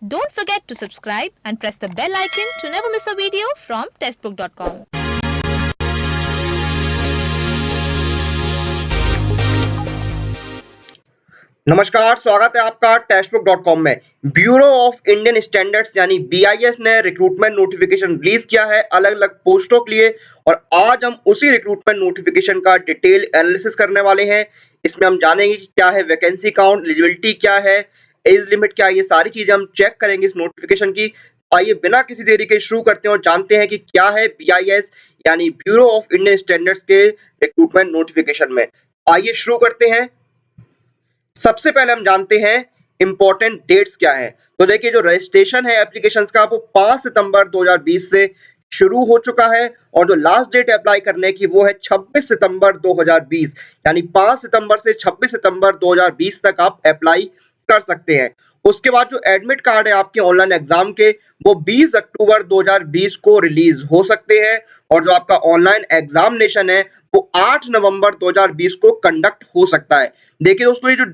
Don't forget to subscribe and press the bell icon to never miss a video from testbook.com. नमस्कार, स्वागत है आपका टेस्टबुक.com में। Bureau of Indian standards यानी BIS ने रिक्रूटमेंट नोटिफिकेशन रिलीज किया है अलग अलग पोस्टों के लिए, और आज हम उसी रिक्रूटमेंट नोटिफिकेशन का डिटेल एनालिसिस करने वाले हैं। इसमें हम जानेंगे कि क्या है वैकेंसी काउंट, एलिजिबिलिटी क्या है, एज लिमिट क्या है, ये सारी चीजें हम चेक करेंगे इस नोटिफिकेशन की। आइए बिना किसी देरी के शुरू करते हैं और जानते हैं कि क्या है बीआईएस यानी ब्यूरो ऑफ इंडियन स्टैंडर्ड्स के रिक्रूटमेंट नोटिफिकेशन में। आइए शुरू करते हैं। सबसे पहले हम जानते हैं इंपॉर्टेंट डेट्स क्या है। तो देखिए, जो रजिस्ट्रेशन है एप्लीकेशंस का वो 5 सितंबर 2020 से शुरू हो चुका है, और जो लास्ट डेट अप्लाई करने की वो है 26 सितंबर 2020, यानी 5 सितंबर से 26 सितंबर 2020 तक आप अप्लाई कर सकते हैं। उसके बाद जो एडमिट कार्ड है आपके ऑनलाइन एग्जाम के, वो 20 अक्टूबर 2020 को रिलीज हो सकते हैं, और जो आपका ऑनलाइन एग्जामिनेशन है वो 8 नवंबर 2020 को कंडक्ट हो सकता है। देखिए दोस्तों, ये जो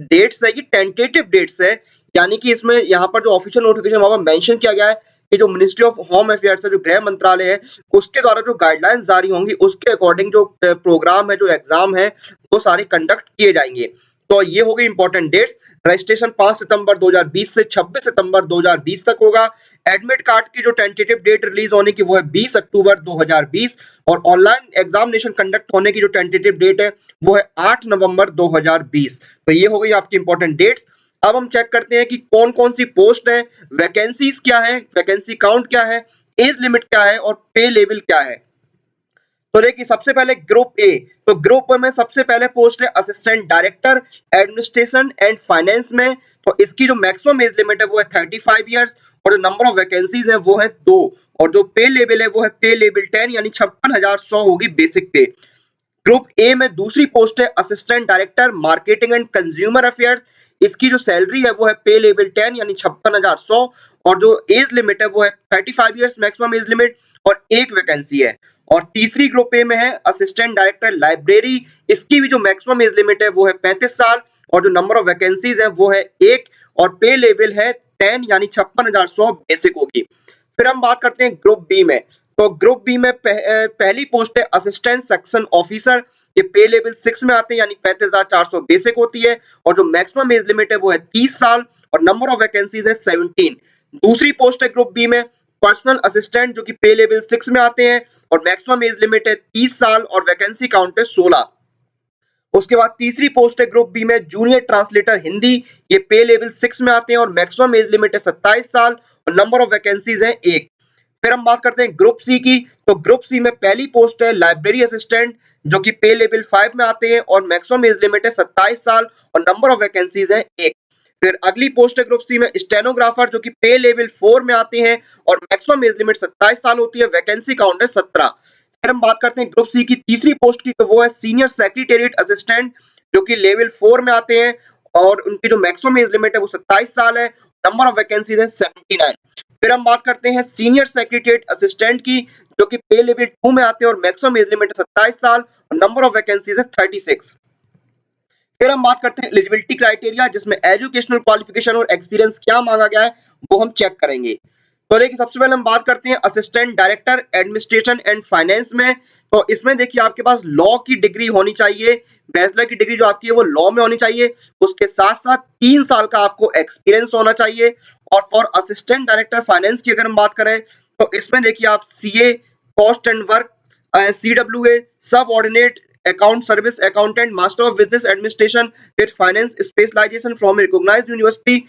डेट्स है ये टेंटेटिव डेट्स है, यानी कि इसमें यहाँ पर जो ऑफिशियल नोटिफिकेशन वहां पर मेंशन किया गया है कि जो मिनिस्ट्री ऑफ होम अफेयर्स है, जो गृह मंत्रालय है, उसके द्वारा जो गाइडलाइंस जारी होंगी उसके अकॉर्डिंग जो प्रोग्राम है, जो एग्जाम है, वो सारे कंडक्ट किए जाएंगे। तो ये हो गई इंपॉर्टेंट डेट्स। रजिस्ट्रेशन 5 सितंबर 2020 से 26 सितंबर 2020 तक होगा। एडमिट कार्ड की जो टेंटेटिव डेट रिलीज होने की वो है 20 अक्टूबर 2020, और ऑनलाइन एग्जामिनेशन कंडक्ट होने की जो टेंटेटिव डेट है वो है 8 नवंबर 2020। तो ये हो गई आपकी इंपॉर्टेंट डेट्स। अब हम चेक करते हैं कि कौन कौन सी पोस्ट है, वैकेंसीज क्या है, वैकेंसी काउंट क्या है, एज लिमिट क्या है और पे लेवल क्या है। तो देखिए, सबसे पहले ग्रुप ए। तो ग्रुप ए में सबसे पहले पोस्ट है assistant director administration and finance में। तो इसकी जो मैक्सिमम एज लिमिट है वो है 35 इयर्स, और जो नंबर ऑफ वैकेंसीज है वो है 2, और जो पे लेवल है वो है पे लेवल 10, यानी 56,100 होगी बेसिक पे। ग्रुप ए में दूसरी पोस्ट है assistant director marketing and consumer affairs. इसकी जो सैलरी है वो है पे लेवल 10, यानी 56,100, और जो एज लिमिट है वो है 35 इयर्स मैक्सिमम एज लिमिट, और एक वैकेंसी है। और तीसरी ग्रुप ए में है असिस्टेंट डायरेक्टर लाइब्रेरी। इसकी भी जो मैक्सिमम एज लिमिट है वो है 35 साल, और जो नंबर ऑफ वैकेंसीज है वो है एक, और पे लेवल है 10, यानी 56,100 बेसिक होगी। फिर हम बात करते हैं ग्रुप बी में। तो ग्रुप बी में पहली पोस्ट है असिस्टेंट सेक्शन ऑफिसर। ये पे लेवल 6 में आते हैं, यानी 35,400 बेसिक होती है, और जो मैक्सिमम एज लिमिट है वो है 30 साल, और नंबर ऑफ वैकेंसीज है 17। दूसरी पोस्ट है ग्रुप बी में पर्सनल असिस्टेंट, जो कि पे लेवल 6 में आते हैं, और मैक्सिमम एज लिमिट है 30 साल, और वैकेंसी काउंट है 16। उसके बाद तीसरी पोस्ट है ग्रुप बी में जूनियर ट्रांसलेटर हिंदी। ये पे लेवल 6 में आते हैं, और मैक्सिमम एज लिमिट है 27 साल, और नंबर ऑफ वैकेंसीज है 1। फिर हम बात करते हैं ग्रुप सी की। तो ग्रुप सी में पहली पोस्ट है लाइब्रेरी असिस्टेंट, जो कि पे लेवल 5 में आते हैं, और मैक्सिमम एज लिमिट है 27 साल, और नंबर ऑफ वैकेंसीज है 1। फिर अगली पोस्ट है ग्रुप सी में स्टेनोग्राफर, जो कि पे लेवल 4 में आते हैं, और मैक्सिमम एज लिमिट 27 साल होती है, वैकेंसी काउंट है 17। फिर हम बात करते हैं ग्रुप सी की तीसरी पोस्ट की। तो वो है सीनियर सेक्रेटेरिएट असिस्टेंट, जो कि लेवल 4 में आते हैं, और उनकी जो मैक्सिमम एज लिमिट है वो 27 साल है, नंबर ऑफ वैकेंसीज है 79। फिर हम बात करते हैं सीनियर सेक्रेटेरिएट असिस्टेंट की, जो कि पे लेवल 2 में आते हैं, और मैक्सिमम एज लिमिट है 27 साल, और नंबर ऑफ वैकेंसीज है 36। फिर हम बात करते हैं एलिजिबिलिटी क्राइटेरिया, जिसमें एजुकेशनल क्वालिफिकेशन और एक्सपीरियंस क्या मांगा गया है वो हम चेक करेंगे। तो देखिए, सबसे पहले हम बात करते हैं assistant director administration and finance में। तो इसमें देखिए, आपके पास लॉ की डिग्री होनी चाहिए, बैचलर की डिग्री जो आपकी है वो लॉ में होनी चाहिए। उसके साथ साथ 3 साल का आपको एक्सपीरियंस होना चाहिए। और फॉर असिस्टेंट डायरेक्टर फाइनेंस की अगर हम बात करें, तो इसमें देखिए आप CA, cost and work, CWA, subordinate account service accountant, master of business administration with finance specialization from recognized university,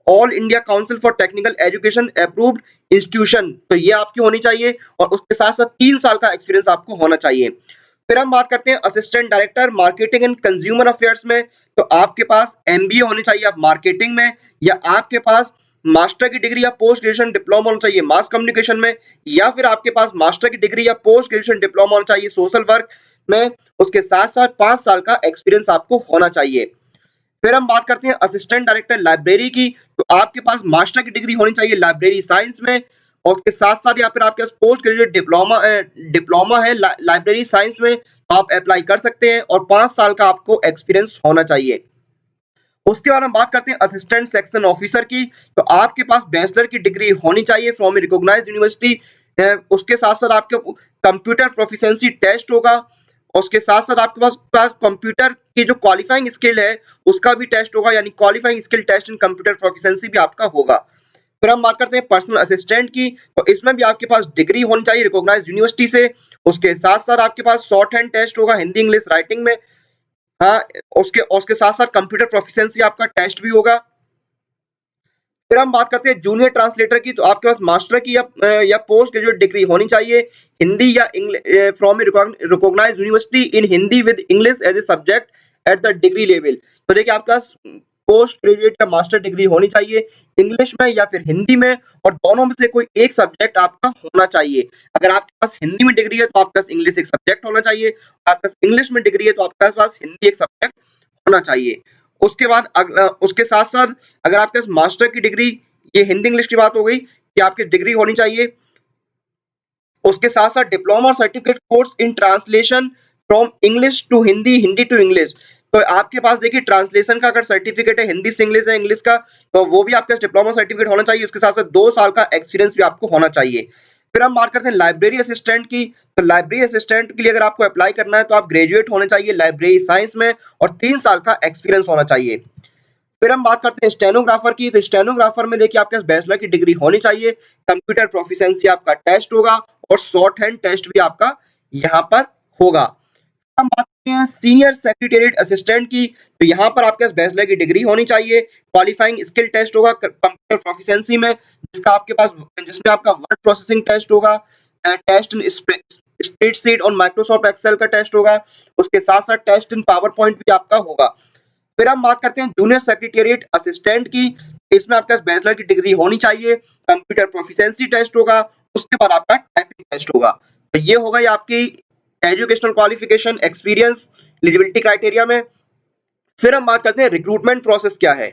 all India council for technical education approved institution. तो ये आपकी होनी चाहिए, और उसके साथ साथ 3 साल का एक्सपीरियंस आपको होना चाहिए। फिर हम बात करते हैं assistant director marketing and consumer affairs में। तो आपके पास एमबीए होनी चाहिए आप मार्केटिंग में, या आपके पास मास्टर की डिग्री या पोस्ट ग्रेजुएशन डिप्लोमा होना चाहिए मास कम्युनिकेशन में, या फिर आपके पास मास्टर की डिग्री या पोस्ट ग्रेजुएशन डिप्लोमा होना चाहिए सोशल वर्क में। उसके साथ साथ 5 साल का एक्सपीरियंस आपको होना चाहिए। फिर हम बात करते हैं असिस्टेंट डायरेक्टर लाइब्रेरी की। तो आपके पास मास्टर की डिग्री होनी चाहिए लाइब्रेरी साइंस में, और उसके साथ साथ या फिर आपके पास पोस्ट ग्रेजुएट डिप्लोमा है लाइब्रेरी साइंस में, तो आप अप्लाई कर सकते हैं, और 5 साल का आपको एक्सपीरियंस होना चाहिए। उसके बाद हम बात करते हैं असिस्टेंट सेक्शन ऑफिसर की। तो आपके पास बैचलर की डिग्री होनी चाहिए फ्रॉम ए रिकॉग्नाइज्ड यूनिवर्सिटी। उसके साथ-साथ आपके कंप्यूटर प्रोफिशिएंसी टेस्ट होगा। उसके साथ-साथ आपके पास कंप्यूटर की जो क्वालिफाइंग स्किल है, उसका भी टेस्ट होगा, यानी qualifying skill test in computer proficiency भी आपका होगा। फिर हम बात करते हैं पर्सनल असिस्टेंट की। तो इसमें भी आपके पास डिग्री होनी चाहिए रिकॉग्नाइज्ड यूनिवर्सिटी से। उसके साथ-साथ आपके पास शॉर्ट हैंड टेस्ट होगा हिंदी, इंग्लिश, राइटिंग में। हाँ, उसके उसके साथ-साथ कंप्यूटर प्रोफिशिएंसी आपका टेस्ट भी होगा। फिर हम बात करते हैं जूनियर ट्रांसलेटर की। तो आपके पास मास्टर की या पोस्ट ग्रेजुएट डिग्री होनी चाहिए हिंदी या from recognized university in Hindi with English as a subject at the degree level. तो देखिए आपके पास पोस्ट ग्रेजुएट या मास्टर डिग्री होनी चाहिए इंग्लिश में या फिर हिंदी में, और दोनों में से कोई एक सब्जेक्ट आपका होना चाहिए। अगर आपके पास हिंदी में डिग्री है तो आपके पास इंग्लिश एक सब्जेक्ट होना चाहिए, आपके पास इंग्लिश में डिग्री है तो आपके पास हिंदी एक सब्जेक्ट होना चाहिए। उसके बाद उसके साथ-साथ अगर आपके पास मास्टर की डिग्री, ये हिंदी इंग्लिश की बात हो गई कि आपकी डिग्री होनी चाहिए। उसके साथ-साथ diploma certificate course in translation from English to Hindi, Hindi to English. तो आपके पास देखिए ट्रांसलेशन का अगर सर्टिफिकेट है, हिंदी से इंग्लिश है, इंग्लिश का, तो वो भी आपके पास डिप्लोमा सर्टिफिकेट होना चाहिए। उसके साथ-साथ 2 साल का एक्सपीरियंस भी आपको होना चाहिए। फिर हम बात करते हैं लाइब्रेरी असिस्टेंट की। तो लाइब्रेरी असिस्टेंट के लिए अगर आपको अप्लाई करना है तो आप ग्रेजुएट होने चाहिए लाइब्रेरी साइंस में, और 3 साल का एक्सपीरियंस होना चाहिए। फिर हम बात करते हैं स्टेनोग्राफर की। तो स्टेनोग्राफर में देखिए आपके पास बैचलर की डिग्री होनी चाहिए, कंप्यूटर प्रोफिशिएंसी आपका टेस्ट होगा, और शॉर्ट हैंड टेस्ट भी आपका यहाँ पर होगा। हम बात करते हैं सीनियर सेक्रेटेरिएट असिस्टेंट की। तो यहाँ पर आपके पास बैचलर की डिग्री होनी चाहिए, क्वालिफाइंग स्किल टेस्ट होगा कंप्यूटर प्रोफिशिएंसी में, जिसमें आपका वर्ड प्रोसेसिंग टेस्ट होगा, टेस्ट इन स्प्रेडशीट और माइक्रोसॉफ्ट एक्सेल का टेस्ट होगा। उसके साथ-साथ टेस्ट इन पावर पॉइंट भी आपका होगा। फिर हम बात करते हैं जूनियर सेक्रेटेरिएट असिस्टेंट की। इसमें आपके पास बैचलर की डिग्री होनी चाहिए, कंप्यूटर प्रोफिशिएंसी टेस्ट होगा, उसके बाद आपका टाइपिंग टेस्ट होगा। तो ये हो गई आपकी educational qualification, experience, eligibility criteria में। फिर हम बात करते हैं रिक्रूटमेंट प्रोसेस क्या है।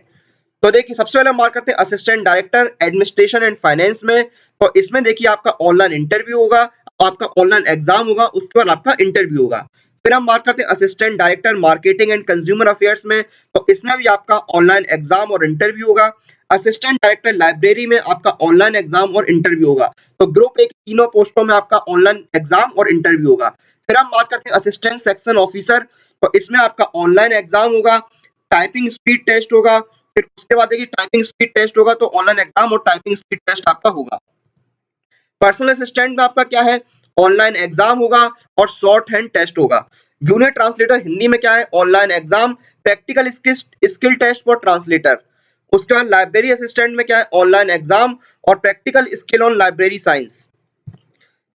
तो देखिए सबसे पहले हम बात करते हैं assistant director administration and finance में। तो इसमें देखिए आपका ऑनलाइन इंटरव्यू होगा, आपका ऑनलाइन एग्जाम होगा, उसके बाद आपका इंटरव्यू होगा। फिर हम बात करते हैं assistant director marketing and consumer affairs में। तो इसमें भी आपका ऑनलाइन एग्जाम और इंटरव्यू होगा। असिस्टेंट डायरेक्टर लाइब्रेरी में आपका ऑनलाइन एग्जाम और इंटरव्यू होगा। तो ग्रुप एक तीनों पोस्टों में आपका ऑनलाइन एग्जाम और इंटरव्यू होगा। फिर हम बात करते हैं असिस्टेंट सेक्शन ऑफिसर। तो इसमें आपका ऑनलाइन एग्जाम होगा, टाइपिंग स्पीड टेस्ट होगा, फिर उसके बाद देखिए टाइपिंग स्पीड टेस्ट होगा, तो ऑनलाइन एग्जाम और टाइपिंग स्पीड टेस्ट आपका होगा। पर्सनल असिस्टेंट में आपका क्या है, ऑनलाइन एग्जाम होगा और शॉर्ट हैंड टेस्ट होगा। जूनियर ट्रांसलेटर हिंदी में क्या है, online exam, practical skill test for translator. उसके बाद लाइब्रेरी असिस्टेंट में क्या है, ऑनलाइन एग्जाम और practical skill on library science.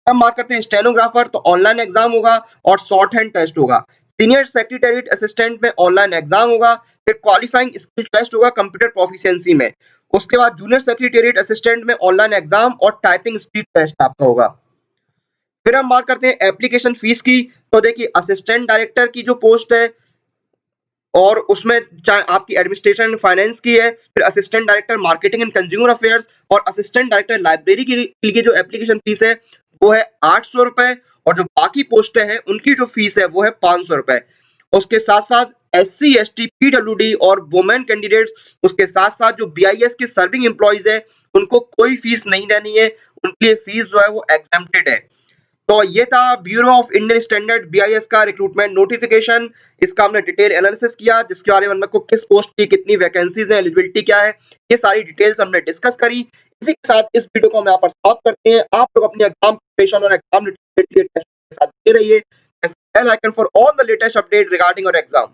हम बात करते हैं स्टेनोग्राफर। तो ऑनलाइन एग्जाम होगा और शॉर्ट हैंड टेस्ट होगा। सीनियर सेक्रेटेरिएट असिस्टेंट में ऑनलाइन एग्जाम होगा, फिर क्वालिफाइंग स्किल टेस्ट होगा कंप्यूटर प्रोफिशिएंसी में। उसके बाद जूनियर सेक्रेटेरिएट असिस्टेंट में ऑनलाइन एग्जाम और टाइपिंग स्पीड टेस्ट आपका होगा। फिर हम बात करते हैं एप्लीकेशन फीस की। तो देखिए असिस्टेंट डायरेक्टर की जो पोस्ट है, और उसमें चाहे आपकी एडमिनिस्ट्रेशन एंड फाइनेंस की है, फिर assistant director marketing and consumer affairs और असिस्टेंट डायरेक्टर लाइब्रेरी की लिए जो एप्लीकेशन फीस है वो है 800 रुपए, और जो बाकी पोस्टें हैं उनकी जो फीस है वो है 500 रुपए। उसके साथ साथ SC ST PWD और वुमेन कैंडिडेट्स, उसके साथ साथ जो BIS के सर्विंग एम्प्लॉइज है उनको कोई फीस नहीं देनी है, उनके लिए फीस जो है वो एग्जेम्प्टेड है। तो ये था bureau of Indian standard BIS का रिक्रूटमेंट नोटिफिकेशन। इसका हमने डिटेल एनालिसिस किया, जिसके बारे में हमको किस पोस्ट की कितनी वैकेंसीज है, एलिजिबिलिटी क्या है, ये सारी डिटेल्स हमने डिस्कस करी। इसी के साथ इस वीडियो को हम यहाँ पर समाप्त करते हैं। आप लोग अपनी एग्जाम प्रिपरेशन और एग्जाम के साथ जुड़े रहिए। Bell icon for all the latest update regarding your exam.